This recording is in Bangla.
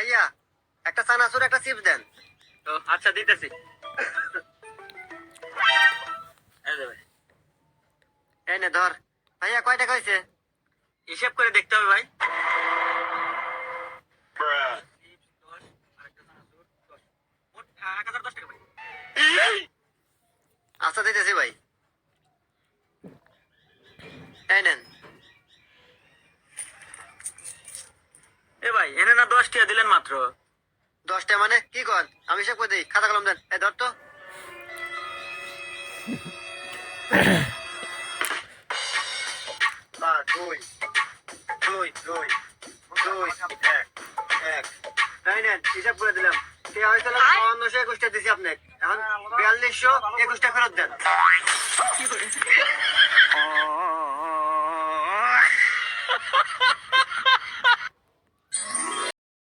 ভাইয়া একটা চানাচুর একটা চিপস দেন। তো আচ্ছা দিতেছি। এই যে ভাই, এই নে ধর। ভাইয়া কয় টাকা হয়েছে? হিসাব করে দেখতে হবে ভাই। মোট 1010 টাকা ভাই। আচ্ছা দিতেছি ভাই, এই নেন। এ ভাই এনে না 10 টাকা দিলেন মাত্র। 10টা মানে কি কর? আমি হিসাব করে দিই, খাতা কলম দেন। এই ধর তো। দুই দুই দুই দুই এক এক। এই নেন হিসাব করে দিলাম। টাকা হয়েছে 5221 দিছি আপনাকে। এখন 4221 ফেরত দেন।